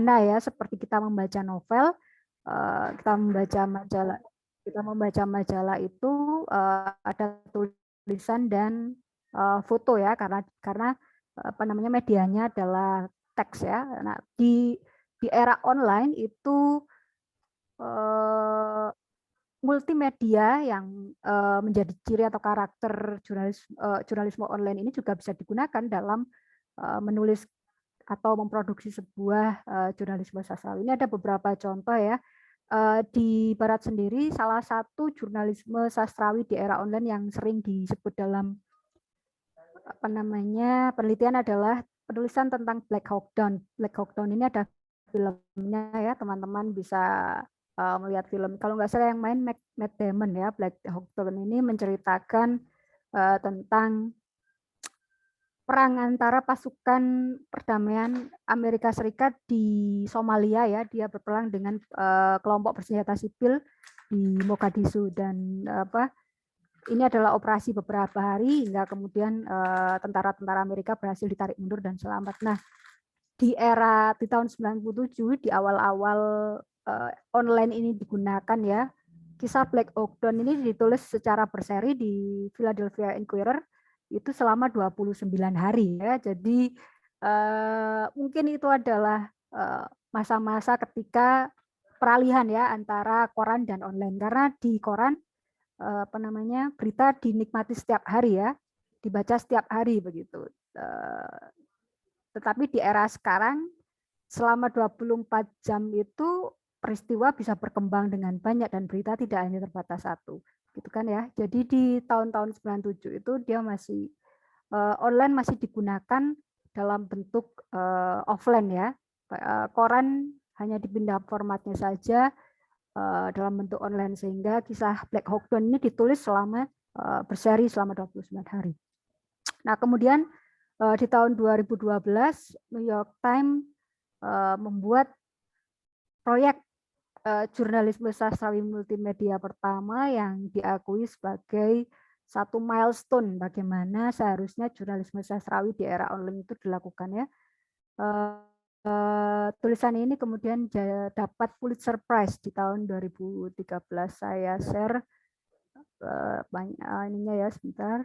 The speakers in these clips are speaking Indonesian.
ya, seperti kita membaca novel, kita membaca majalah itu ada tulisan dan foto ya, karena apa namanya, medianya adalah teks ya. Nah, di era online itu multimedia yang menjadi ciri atau karakter jurnalisme online ini juga bisa digunakan dalam menulis atau memproduksi sebuah jurnalisme sastrawi. Ini ada beberapa contoh ya. Di Barat sendiri, salah satu jurnalisme sastrawi di era online yang sering disebut dalam apa namanya penelitian adalah penulisan tentang Black Hawk Down. Black Hawk Down ini ada filmnya ya, teman-teman bisa melihat film. Kalau nggak salah yang main Matt Damon ya. Black Hawk Down ini menceritakan tentang perang antara pasukan perdamaian Amerika Serikat di Somalia ya. Dia berperang dengan kelompok bersenjata sipil di Mogadishu, dan ini adalah operasi beberapa hari hingga kemudian tentara-tentara Amerika berhasil ditarik mundur dan selamat. Nah, di tahun 97, di awal-awal online ini digunakan ya, kisah Black Hawk Down ini ditulis secara berseri di Philadelphia Inquirer itu selama 29 hari ya. Jadi mungkin itu adalah masa-masa ketika peralihan ya antara koran dan online, karena di koran apa namanya, berita dinikmati setiap hari ya, dibaca setiap hari begitu. Tetapi di era sekarang selama 24 jam itu peristiwa bisa berkembang dengan banyak dan berita tidak hanya terbatas satu. Gitu kan ya. Jadi di tahun-tahun 97 itu dia masih online masih digunakan dalam bentuk offline ya. Koran hanya dipindah formatnya saja dalam bentuk online, sehingga kisah Black Hawk Down ini ditulis selama berseri selama 29 hari. Nah, kemudian di tahun 2012 New York Times membuat proyek jurnalisme sastrawi multimedia pertama yang diakui sebagai satu milestone bagaimana seharusnya jurnalisme sastrawi di era online itu dilakukan ya. Tulisan ini kemudian dapat Pulitzer Prize di tahun 2013. Saya share ininya ya, sebentar.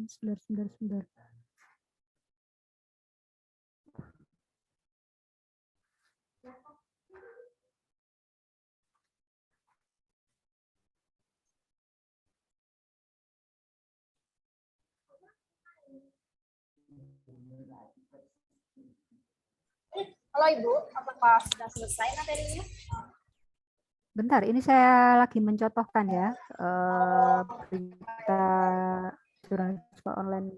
Sebentar. Halo Ibu, apakah sudah selesai materinya? Bentar, ini saya lagi mencontohkan ya berita jurnalisme online.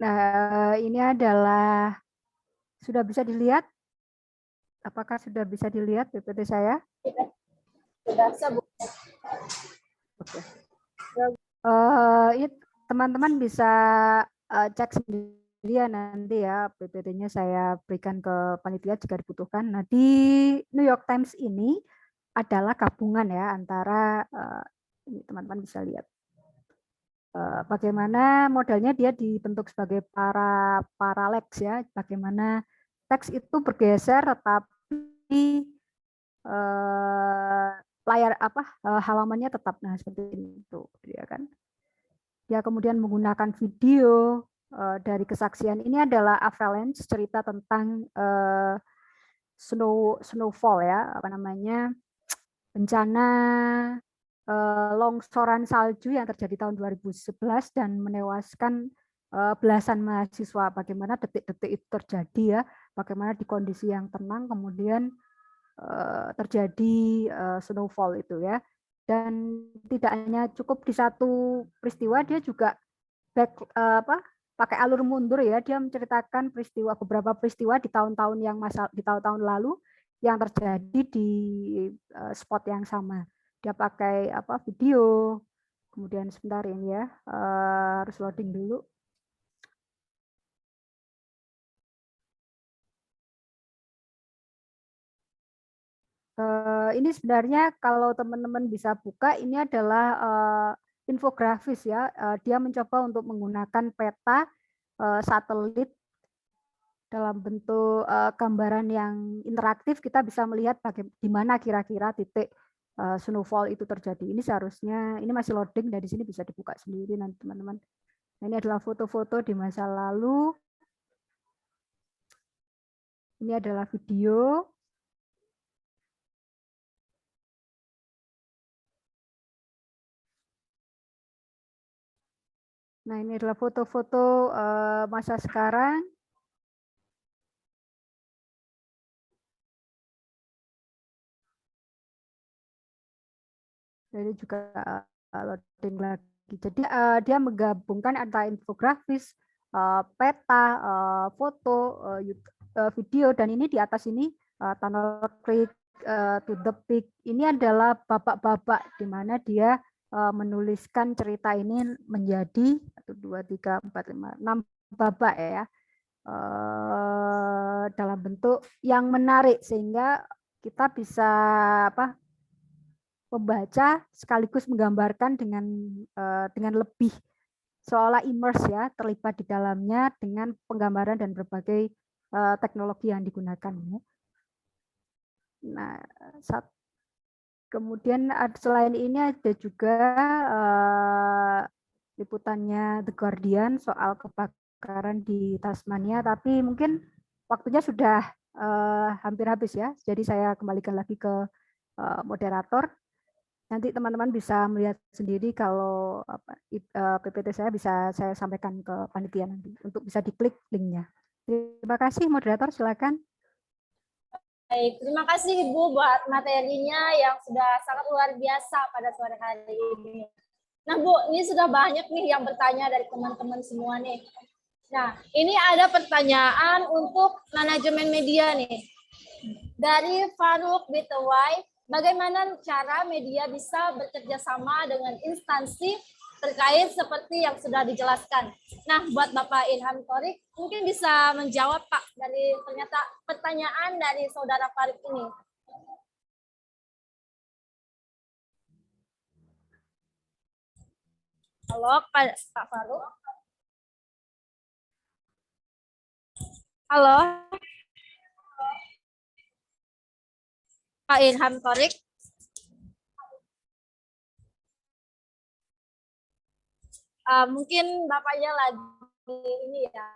Nah, ini adalah sudah bisa dilihat? Apakah sudah bisa dilihat PPT saya? Sudah, Bu. Oke. Teman-teman bisa cek sendiri ya nanti ya, PPT-nya saya berikan ke panitia jika dibutuhkan. Nah, di New York Times ini adalah gabungan ya antara ini teman-teman bisa lihat bagaimana modelnya, dia dibentuk sebagai paralex ya, bagaimana teks itu bergeser tetapi layar halamannya tetap, nah seperti itu ya kan. Dia kemudian menggunakan video dari kesaksian. Ini adalah Avalanche, cerita tentang snowfall ya, apa namanya, bencana longsoran salju yang terjadi tahun 2011 dan menewaskan belasan mahasiswa. Bagaimana detik-detik itu terjadi ya, bagaimana di kondisi yang tenang kemudian terjadi snowfall itu ya. Dan tidak hanya cukup di satu peristiwa, dia juga pakai alur mundur ya. Dia menceritakan beberapa peristiwa di tahun-tahun lalu yang terjadi di spot yang sama. Dia pakai video. Kemudian sebentar ini ya, harus loading dulu. Ini sebenarnya kalau teman-teman bisa buka, ini adalah infografis ya. Dia mencoba untuk menggunakan peta satelit dalam bentuk gambaran yang interaktif. Kita bisa melihat di mana kira-kira titik snowfall itu terjadi. Ini seharusnya, ini masih loading, dari sini bisa dibuka sendiri nanti teman-teman. Nah, ini adalah foto-foto di masa lalu. Ini adalah video. Nah, ini adalah foto-foto masa sekarang. Jadi juga loading lagi. Jadi dia menggabungkan antara infografis, peta, foto, video, dan ini di atas ini tunnel creek to the peak. Ini adalah babak-babak di mana dia menuliskan cerita ini menjadi 1, 2, 3, 4, 5, 6 babak ya, dalam bentuk yang menarik sehingga kita bisa membaca sekaligus menggambarkan dengan lebih seolah immerse ya, terlibat di dalamnya dengan penggambaran dan berbagai teknologi yang digunakan. Nah, kemudian selain ini ada juga liputannya The Guardian soal kebakaran di Tasmania, tapi mungkin waktunya sudah hampir habis ya, jadi saya kembalikan lagi ke moderator. Nanti teman-teman bisa melihat sendiri kalau PPT saya bisa saya sampaikan ke panitia nanti untuk bisa diklik linknya. Terima kasih moderator, silakan. Baik, terima kasih Ibu buat materinya yang sudah sangat luar biasa pada sore hari ini. Nah Bu, ini sudah banyak nih yang bertanya dari teman-teman semua nih. Nah, ini ada pertanyaan untuk manajemen media nih. Dari Faruk Bitawai, bagaimana cara media bisa bekerja sama dengan instansi terkait seperti yang sudah dijelaskan. Nah, buat Bapak Ilham Thorik, mungkin bisa menjawab Pak dari pertanyaan dari Saudara Faruk ini. Halo, Pak Faruk. Halo, Pak Ilham Thorik. Mungkin Bapaknya lagi ini ya,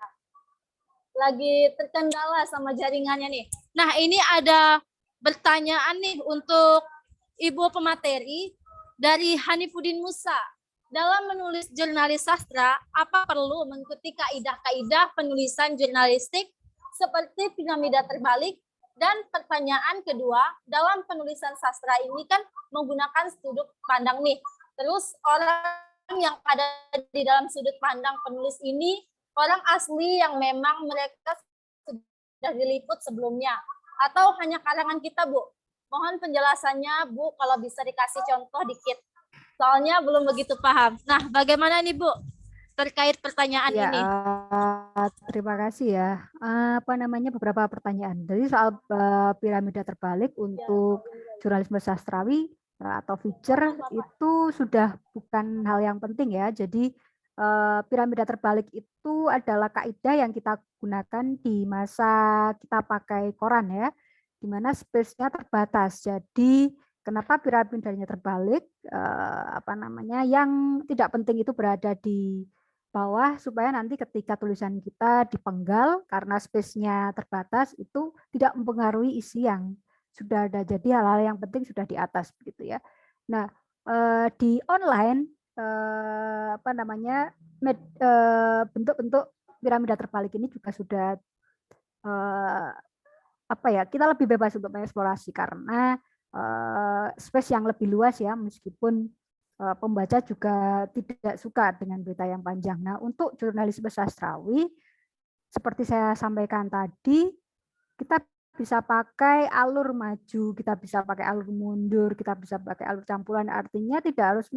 lagi terkendala sama jaringannya nih. Nah, ini ada pertanyaan nih untuk Ibu pemateri dari Hanifuddin Musa. Dalam menulis jurnalis sastra, apa perlu mengikuti kaidah-kaidah penulisan jurnalistik seperti piramida terbalik? Dan pertanyaan kedua, dalam penulisan sastra ini kan menggunakan sudut pandang nih. Terus orang yang ada di dalam sudut pandang penulis ini orang asli yang memang mereka sudah diliput sebelumnya atau hanya karangan kita, Bu? Mohon penjelasannya, Bu, kalau bisa dikasih contoh dikit. Soalnya belum begitu paham. Nah, bagaimana nih, Bu, terkait pertanyaan ya, ini? Terima kasih ya. Beberapa pertanyaan. Jadi soal piramida terbalik untuk jurnalisme sastrawi atau feature itu sudah bukan hal yang penting ya. Jadi piramida terbalik itu adalah kaidah yang kita gunakan di masa kita pakai koran ya, di mana space-nya terbatas. Jadi kenapa piramidanya terbalik? Yang tidak penting itu berada di bawah supaya nanti ketika tulisan kita dipenggal karena space-nya terbatas itu tidak mempengaruhi isi yang sudah ada. Jadi hal-hal yang penting sudah di atas begitu ya. Nah, di online bentuk-bentuk piramida terbalik ini juga sudah kita lebih bebas untuk mengeksplorasi karena space yang lebih luas ya, meskipun pembaca juga tidak suka dengan berita yang panjang. Nah, untuk jurnalisme sastrawi, seperti saya sampaikan tadi, kita bisa pakai alur maju, kita bisa pakai alur mundur, kita bisa pakai alur campuran. Artinya tidak harus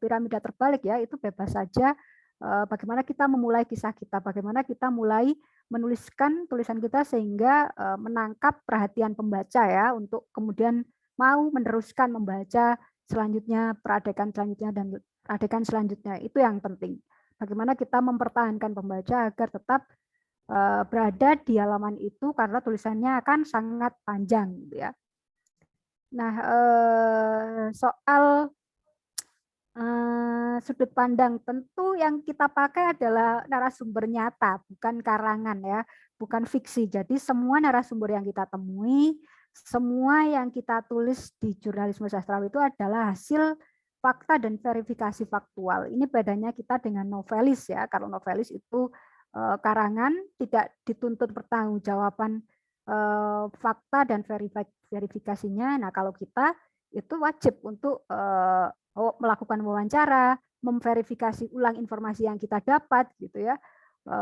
piramida terbalik ya, itu bebas saja bagaimana kita memulai kisah kita, bagaimana kita mulai menuliskan tulisan kita sehingga menangkap perhatian pembaca ya, untuk kemudian mau meneruskan membaca selanjutnya, peradekan selanjutnya, dan adegan selanjutnya. Itu yang penting. Bagaimana kita mempertahankan pembaca agar tetap berada di halaman itu karena tulisannya akan sangat panjang gitu ya. Nah, soal sudut pandang, tentu yang kita pakai adalah narasumber nyata, bukan karangan ya, bukan fiksi. Jadi semua narasumber yang kita temui, semua yang kita tulis di jurnalisme sastrawi itu adalah hasil fakta dan verifikasi faktual. Ini bedanya kita dengan novelis ya. Kalau novelis itu karangan, tidak dituntut pertanggungjawaban fakta dan verifikasinya. Nah, kalau kita itu wajib untuk melakukan wawancara, memverifikasi ulang informasi yang kita dapat gitu ya,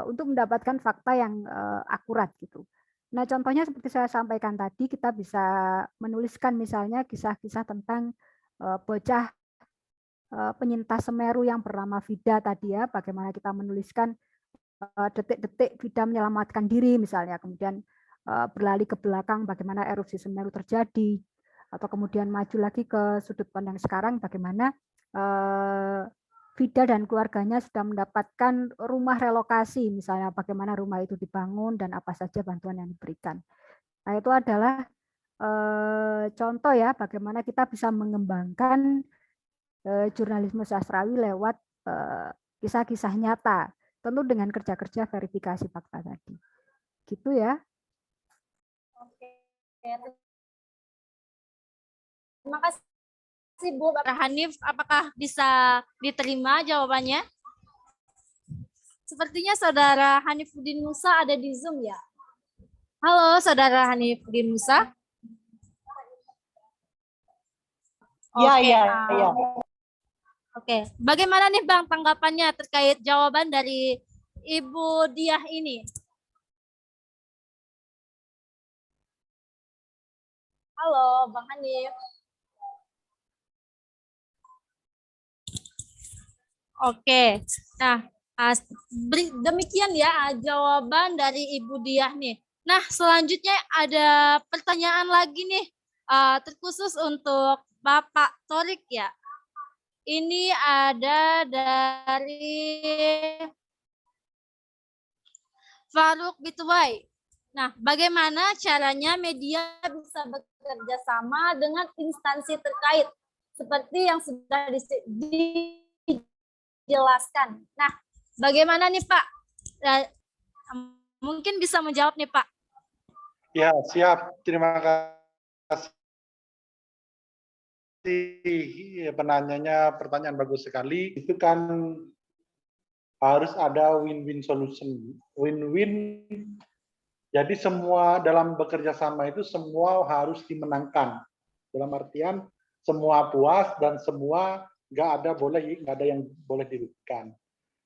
untuk mendapatkan fakta yang akurat gitu. Nah, contohnya seperti saya sampaikan tadi, kita bisa menuliskan misalnya kisah-kisah tentang bocah penyintas Semeru yang bernama Vida tadi ya, bagaimana kita menuliskan detik-detik Vida menyelamatkan diri misalnya, kemudian berlari ke belakang bagaimana erupsi Semeru terjadi, atau kemudian maju lagi ke sudut pandang sekarang bagaimana Vida dan keluarganya sudah mendapatkan rumah relokasi, misalnya bagaimana rumah itu dibangun dan apa saja bantuan yang diberikan. Nah, itu adalah contoh ya bagaimana kita bisa mengembangkan jurnalisme sastrawi lewat kisah-kisah nyata, tentu dengan kerja-kerja verifikasi fakta tadi. Gitu ya. Oke. Terima kasih Bu. Bapak Hanif, apakah bisa diterima jawabannya? Sepertinya Saudara Hanifuddin Musa ada di Zoom ya. Halo Saudara Hanifuddin Musa. Iya. Oke, bagaimana nih Bang tanggapannya terkait jawaban dari Ibu Diah ini? Halo Bang Hanif. Oke, nah demikian ya jawaban dari Ibu Diah nih. Nah, selanjutnya ada pertanyaan lagi nih, terkhusus untuk Bapak Torik ya. Ini ada dari Faruk Bituwai. Nah, bagaimana caranya media bisa bekerja sama dengan instansi terkait seperti yang sudah dijelaskan. Nah, bagaimana nih Pak? Mungkin bisa menjawab nih Pak. Ya, siap. Terima kasih penanyanya, pertanyaan bagus sekali. Itu kan harus ada win-win solution. Win-win. Jadi semua dalam bekerja sama itu semua harus dimenangkan. Dalam artian semua puas dan semua nggak ada yang boleh dirugikan.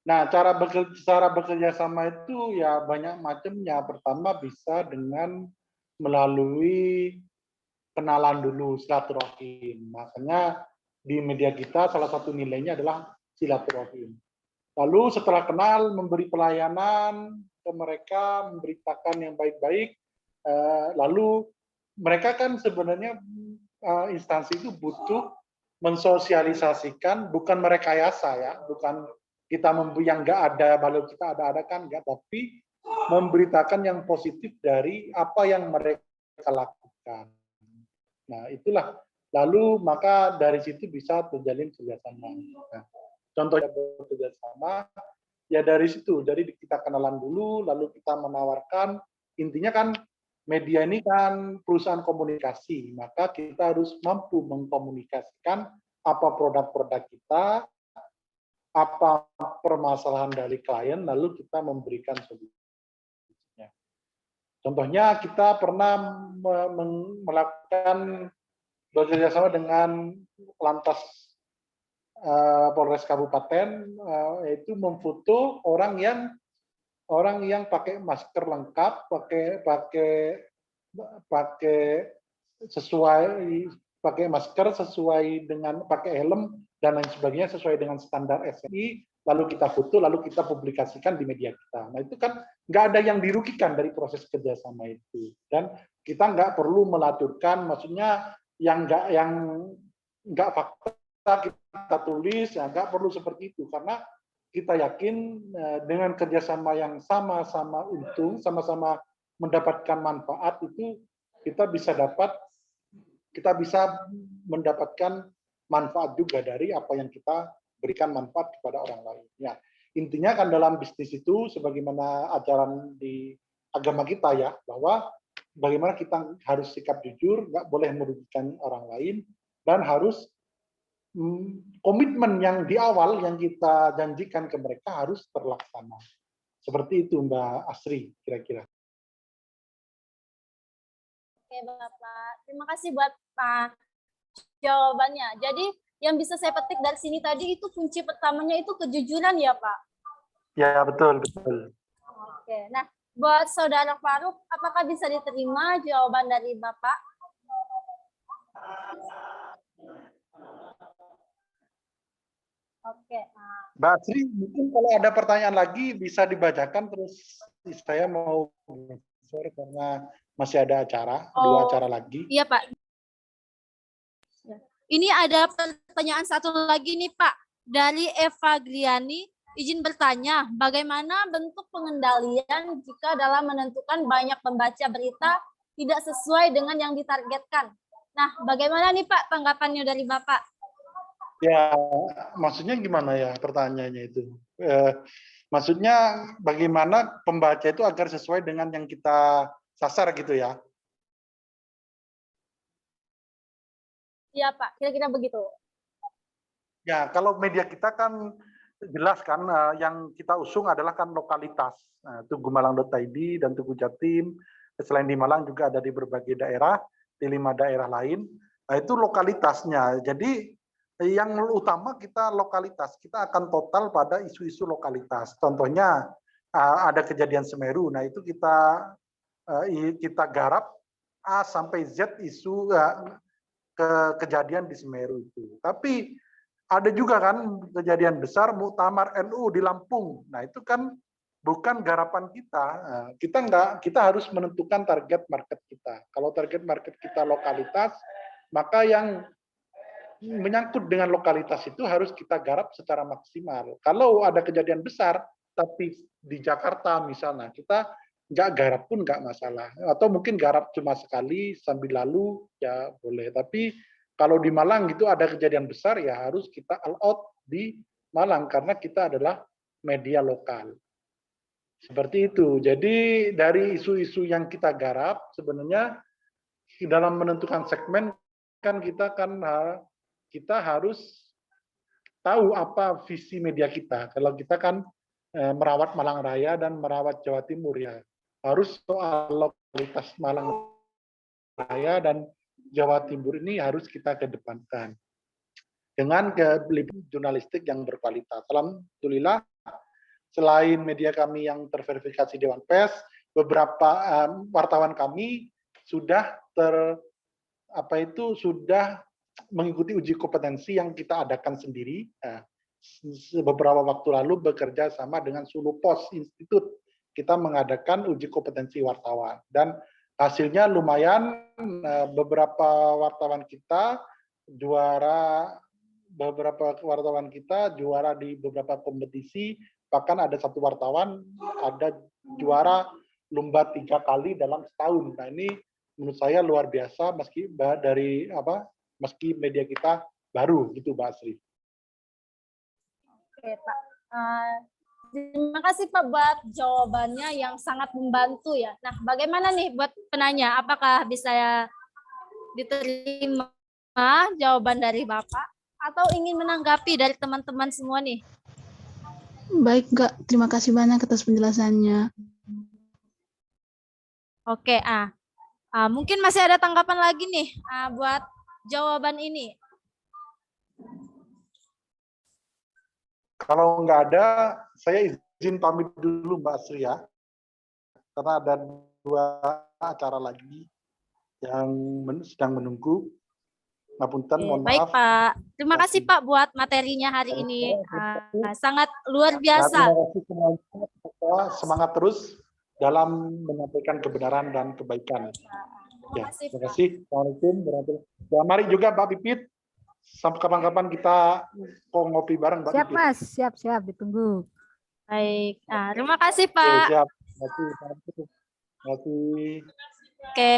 Nah, cara bekerja sama itu ya banyak macamnya. Pertama bisa dengan melalui kenalan dulu, silaturahim. Makanya di media kita salah satu nilainya adalah silaturahim. Lalu setelah kenal, memberi pelayanan ke mereka, memberitakan yang baik-baik. Lalu mereka kan sebenarnya instansi itu butuh mensosialisasikan, bukan merekayasa ya, bukan kita yang nggak ada, balu kita ada kan nggak, tapi memberitakan yang positif dari apa yang mereka lakukan. Nah, itulah. Lalu maka dari situ bisa terjalin kerjasama. Nah, contohnya kerjasama, ya dari situ, dari kita kenalan dulu, lalu kita menawarkan, intinya kan media ini kan perusahaan komunikasi, maka kita harus mampu mengkomunikasikan apa produk-produk kita, apa permasalahan dari klien, lalu kita memberikan solusinya. Contohnya kita pernah melakukan bekerjasama dengan Lantas Polres Kabupaten, yaitu memfoto orang yang pakai masker lengkap, pakai masker sesuai dengan pakai helm dan lain sebagainya sesuai dengan standar SNI, lalu kita foto, lalu kita publikasikan di media kita. Nah itu kan nggak ada yang dirugikan dari proses kerjasama itu, dan kita nggak perlu melaturkan, maksudnya yang nggak fakta kita tulis, ya nggak perlu seperti itu, karena kita yakin dengan kerjasama yang sama-sama untung, sama-sama mendapatkan manfaat itu kita bisa mendapatkan manfaat juga dari apa yang kita berikan manfaat kepada orang lain. Ya, intinya kan dalam bisnis itu sebagaimana ajaran di agama kita ya, bahwa bagaimana kita harus sikap jujur, nggak boleh merugikan orang lain, dan harus komitmen yang di awal yang kita janjikan ke mereka harus terlaksana. Seperti itu Mbak Asri kira-kira. Oke Bapak, terima kasih buat Pak jawabannya. Jadi yang bisa saya petik dari sini tadi itu kunci pertamanya itu kejujuran ya Pak? Ya betul, betul. Oke, nah buat Saudara Faruk, apakah bisa diterima jawaban dari Bapak? Oke. Mbak Asri, mungkin kalau ada pertanyaan lagi bisa dibacakan, terus saya mau share karena masih ada acara, dua acara lagi. Iya Pak. Ini ada pertanyaan satu lagi nih Pak, dari Eva Gliani, izin bertanya, bagaimana bentuk pengendalian jika dalam menentukan banyak pembaca berita tidak sesuai dengan yang ditargetkan? Nah, bagaimana nih Pak tanggapannya dari Bapak? Ya, maksudnya gimana ya pertanyaannya itu? Maksudnya bagaimana pembaca itu agar sesuai dengan yang kita sasar gitu ya? Iya Pak, kira-kira begitu. Ya, kalau media kita kan jelas kan yang kita usung adalah kan lokalitas. Tugu Malang.id dan Tugu Jatim, selain di Malang juga ada di berbagai daerah, di 5 daerah lain. Nah, itu lokalitasnya. Jadi yang utama kita lokalitas, kita akan total pada isu-isu lokalitas. Contohnya ada kejadian Semeru, nah itu kita garap A sampai Z isu kejadian di Semeru itu. Tapi ada juga kan kejadian besar Muktamar NU di Lampung. Nah itu kan bukan garapan kita. Kita harus menentukan target market kita. Kalau target market kita lokalitas, maka yang menyangkut dengan lokalitas itu harus kita garap secara maksimal. Kalau ada kejadian besar, tapi di Jakarta misalnya, kita nggak garap pun nggak masalah. Atau mungkin garap cuma sekali sambil lalu, ya boleh. Tapi kalau di Malang itu ada kejadian besar, ya harus kita all out di Malang, karena kita adalah media lokal. Seperti itu. Jadi dari isu-isu yang kita garap, sebenarnya dalam menentukan segmen, kan kita harus tahu apa visi media kita. Kalau kita kan merawat Malang Raya dan merawat Jawa Timur ya, harus soal lokalitas Malang Raya dan Jawa Timur ini harus kita kedepankan dengan keliputan jurnalistik yang berkualitas. Alhamdulillah, selain media kami yang terverifikasi Dewan Pers, beberapa wartawan kami sudah sudah mengikuti uji kompetensi yang kita adakan sendiri. Beberapa waktu lalu bekerja sama dengan Sulu Pos Institute, kita mengadakan uji kompetensi wartawan dan hasilnya lumayan. Beberapa wartawan kita juara di beberapa kompetisi, bahkan ada satu wartawan ada juara lomba 3 kali dalam setahun. Nah ini menurut saya luar biasa, meski media kita baru gitu Mbak Asri. Oke Pak, terima kasih Pak buat jawabannya yang sangat membantu ya. Nah bagaimana nih buat penanya, apakah bisa diterima jawaban dari Bapak atau ingin menanggapi dari teman-teman semua nih? Baik Kak, terima kasih banyak atas penjelasannya. Oke, mungkin masih ada tanggapan lagi nih buat jawaban ini. Kalau nggak ada, saya izin pamit dulu Mbak Asri ya, karena ada 2 acara lagi yang sedang menunggu. Ngapunten, Oke, mohon baik maaf. Pak. Terima kasih Pak buat materinya hari ini. Sangat luar Nah, biasa. terima kasih semuanya. Semangat terus dalam menyampaikan kebenaran dan kebaikan. Terima Ya, kasih terima Pak. kasih. Assalamualaikum warahmatullahi wabarakatuh. Ya, mari juga Pak Pipit. Sampai kapan-kapan kita ngopi bareng Pak Siap Pipit. Mas, siap ditunggu. Baik. Nah, terima kasih Oke, Pak. siap. Terima kasih. Terima kasih. Oke.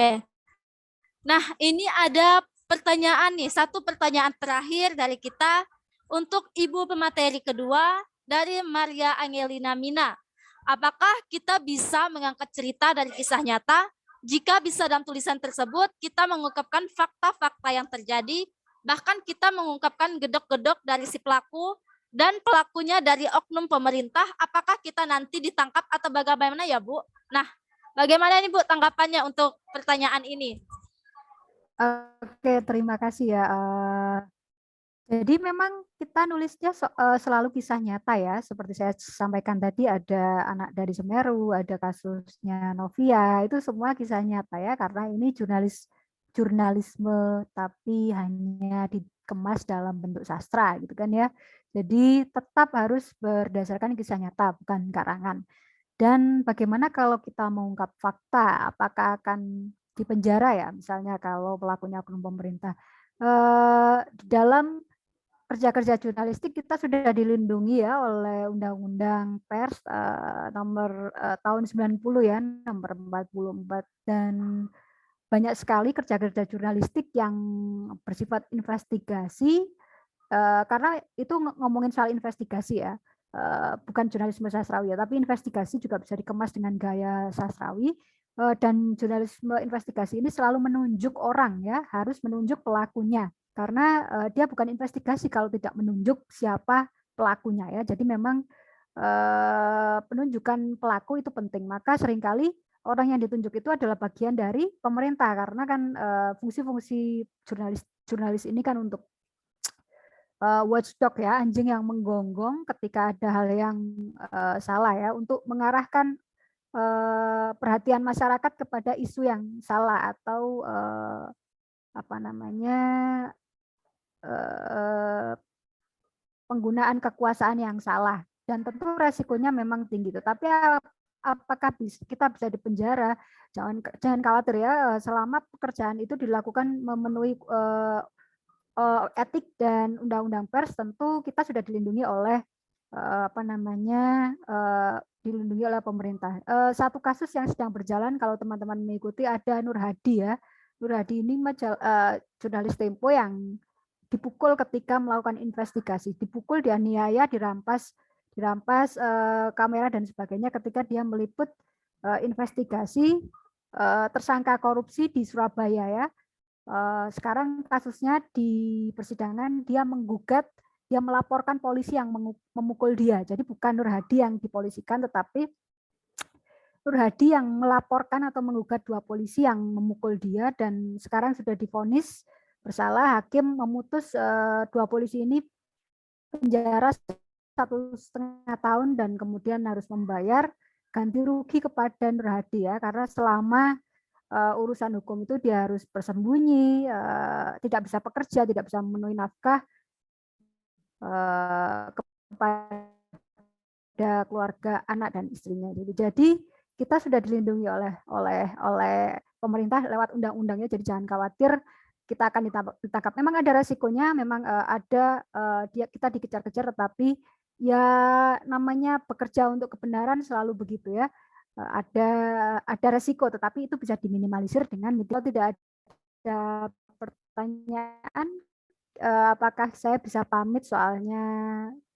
Nah, ini ada pertanyaan nih, satu pertanyaan terakhir dari kita untuk Ibu pemateri kedua dari Maria Angelina Mina. Apakah kita bisa mengangkat cerita dari kisah nyata? Jika bisa dalam tulisan tersebut, kita mengungkapkan fakta-fakta yang terjadi, bahkan kita mengungkapkan gedok-gedok dari si pelaku dan pelakunya dari oknum pemerintah, apakah kita nanti ditangkap atau bagaimana ya Bu? Nah, bagaimana nih Bu tanggapannya untuk pertanyaan ini? Oke, terima kasih ya. Jadi memang kita nulisnya selalu kisah nyata ya, seperti saya sampaikan tadi ada anak dari Semeru, ada kasusnya Novia, itu semua kisah nyata ya, karena ini jurnalisme tapi hanya dikemas dalam bentuk sastra gitu kan ya. Jadi tetap harus berdasarkan kisah nyata, bukan karangan. Dan bagaimana kalau kita mengungkap fakta, apakah akan dipenjara ya, misalnya kalau pelakunya oknum pemerintah. Di dalam kerja-kerja jurnalistik kita sudah dilindungi ya oleh Undang-Undang Pers nomor tahun 90 ya, nomor 44, dan banyak sekali kerja-kerja jurnalistik yang bersifat investigasi, karena itu ngomongin soal investigasi ya, bukan jurnalisme sastrawi ya, tapi investigasi juga bisa dikemas dengan gaya sastrawi, dan jurnalisme investigasi ini selalu menunjuk orang ya, harus menunjuk pelakunya. Karena dia bukan investigasi kalau tidak menunjuk siapa pelakunya ya. Jadi memang penunjukan pelaku itu penting. Maka seringkali orang yang ditunjuk itu adalah bagian dari pemerintah, karena kan fungsi-fungsi jurnalis ini kan untuk watchdog ya, anjing yang menggonggong ketika ada hal yang salah ya, untuk mengarahkan perhatian masyarakat kepada isu yang salah atau apa namanya, penggunaan kekuasaan yang salah, dan tentu resikonya memang tinggi. Tetapi apakah kita bisa dipenjara? Jangan khawatir ya, selama pekerjaan itu dilakukan memenuhi etik dan undang-undang pers, tentu kita sudah dilindungi oleh apa namanya, dilindungi oleh pemerintah. Satu kasus yang sedang berjalan, kalau teman-teman mengikuti, ada Nur Hadi ya. Nur Hadi ini jurnalis Tempo yang dipukul ketika melakukan investigasi, dipukul, dianiaya, dirampas kamera dan sebagainya ketika dia meliput investigasi tersangka korupsi di Surabaya ya. Sekarang kasusnya di persidangan, dia menggugat, dia melaporkan polisi yang memukul dia. Jadi bukan Nur Hadi yang dipolisikan, tetapi Nur Hadi yang melaporkan atau menggugat dua polisi yang memukul dia, dan sekarang sudah divonis bersalah. Hakim memutus dua polisi ini penjara 1,5 tahun dan kemudian harus membayar ganti rugi kepada Nur Hadi ya, karena selama urusan hukum itu dia harus bersembunyi, tidak bisa bekerja, tidak bisa memenuhi nafkah kepada keluarga, anak dan istrinya. Jadi kita sudah dilindungi oleh pemerintah lewat undang-undangnya, jadi jangan khawatir kita akan ditangkap. Memang ada resikonya, memang ada kita dikejar-kejar, tetapi ya namanya bekerja untuk kebenaran selalu begitu ya. Ada resiko, tetapi itu bisa diminimalisir dengan kalau tidak ada pertanyaan, apakah saya bisa pamit, soalnya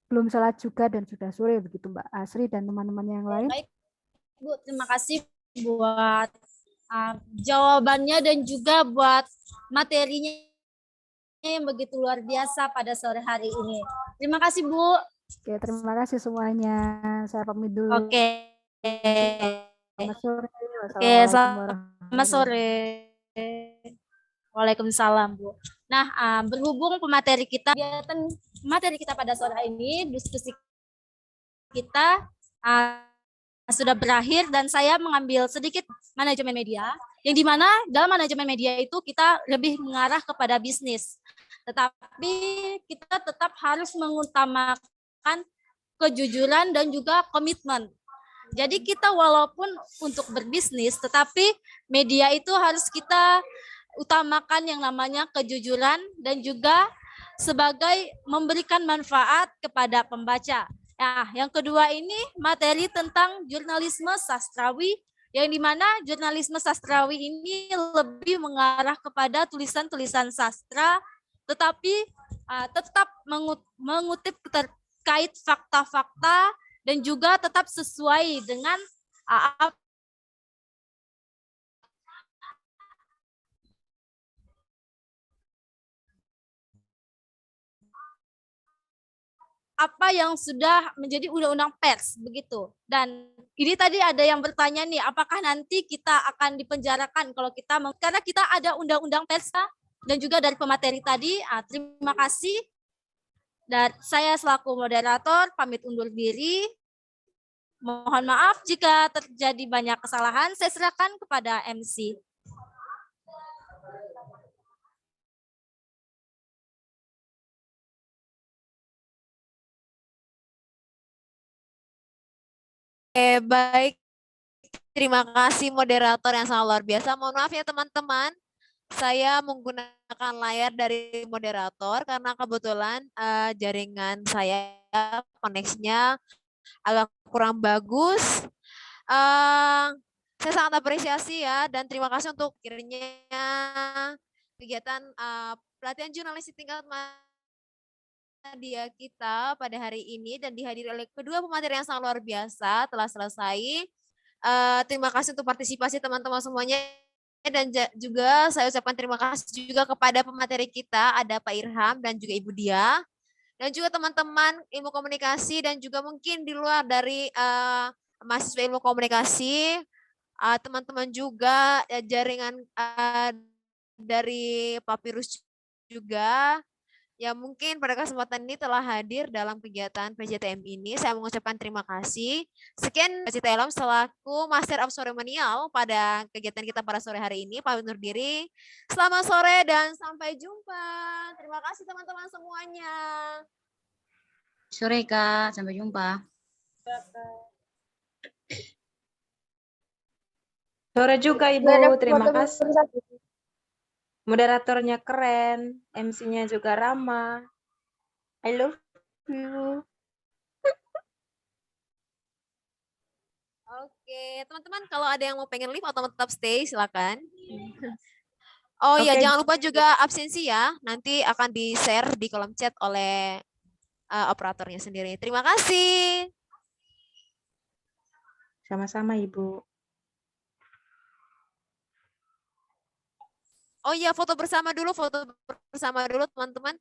belum sholat juga dan sudah sore begitu Mbak Asri dan teman-teman yang lain. Baik Bu, terima kasih buat jawabannya dan juga buat materinya yang begitu luar biasa pada sore hari ini. Terima kasih Bu. Oke, terima kasih semuanya. Saya pamit dulu. Oke. Selamat sore. Oke, selamat sore. Waalaikumsalam Bu. Nah, berhubung materi kita pada sore hari ini, diskusi kita sudah berakhir dan saya mengambil sedikit manajemen media. Yang dimana dalam manajemen media itu kita lebih mengarah kepada bisnis. Tetapi kita tetap harus mengutamakan kejujuran dan juga komitmen. Jadi kita walaupun untuk berbisnis, tetapi media itu harus kita utamakan yang namanya kejujuran dan juga sebagai memberikan manfaat kepada pembaca. Nah, yang kedua ini materi tentang jurnalisme sastrawi, yang dimana jurnalisme sastrawi ini lebih mengarah kepada tulisan-tulisan sastra, tetapi tetap mengutip terkait fakta-fakta dan juga tetap sesuai dengan apa yang sudah menjadi undang-undang pers begitu. Dan ini tadi ada yang bertanya nih, apakah nanti kita akan dipenjarakan kalau kita karena kita ada undang-undang pers dan juga dari pemateri tadi. Terima kasih. Dan saya selaku moderator pamit undur diri. Mohon maaf jika terjadi banyak kesalahan. Saya serahkan kepada MC. Baik. Terima kasih moderator yang sangat luar biasa. Mohon maaf ya teman-teman. Saya menggunakan layar dari moderator karena kebetulan jaringan saya koneksinya agak kurang bagus. Saya sangat apresiasi ya dan terima kasih untuk akhirnya kegiatan pelatihan jurnalistik tingkat media kita pada hari ini dan dihadiri oleh kedua pemateri yang sangat luar biasa telah selesai. Terima kasih untuk partisipasi teman-teman semuanya dan juga saya ucapkan terima kasih juga kepada pemateri kita, ada Pak Irham dan juga Ibu Dia dan juga teman-teman ilmu komunikasi dan juga mungkin di luar dari mahasiswa ilmu komunikasi, teman-teman juga jaringan dari Papirus juga yang mungkin pada kesempatan ini telah hadir dalam kegiatan PJTM ini. Saya mengucapkan terima kasih. Sekian PJTM selaku Master of Ceremonial pada kegiatan kita pada sore hari ini. Pamit undur diri. Selamat sore dan sampai jumpa. Terima kasih teman-teman semuanya. Sore Kak, sampai jumpa. Sore juga Ibu, terima kasih. Moderatornya keren, MC-nya juga ramah. I love you. Oke, teman-teman kalau ada yang mau pengen live atau tetap stay silakan. Oh iya, jangan lupa juga absensi ya. Nanti akan di-share di kolom chat oleh operatornya sendiri. Terima kasih. Sama-sama Ibu. Oh iya, foto bersama dulu teman-teman.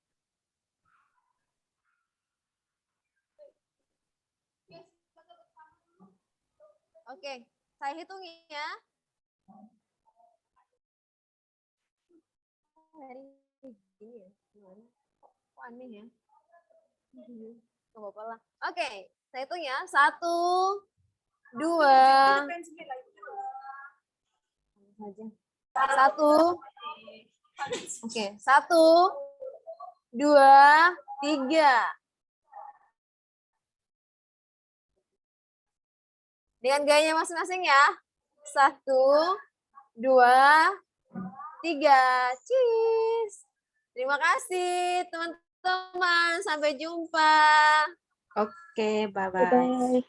Oke, saya hitung ya. Kok aneh ya? Gak apa-apa lah. Oke, saya hitung ya. 1, 2. 1. Oke, 1, 2, 3. Dengan gayanya masing-masing ya. 1, 2, 3. Cheers. Terima kasih teman-teman. Sampai jumpa. Oke, bye-bye.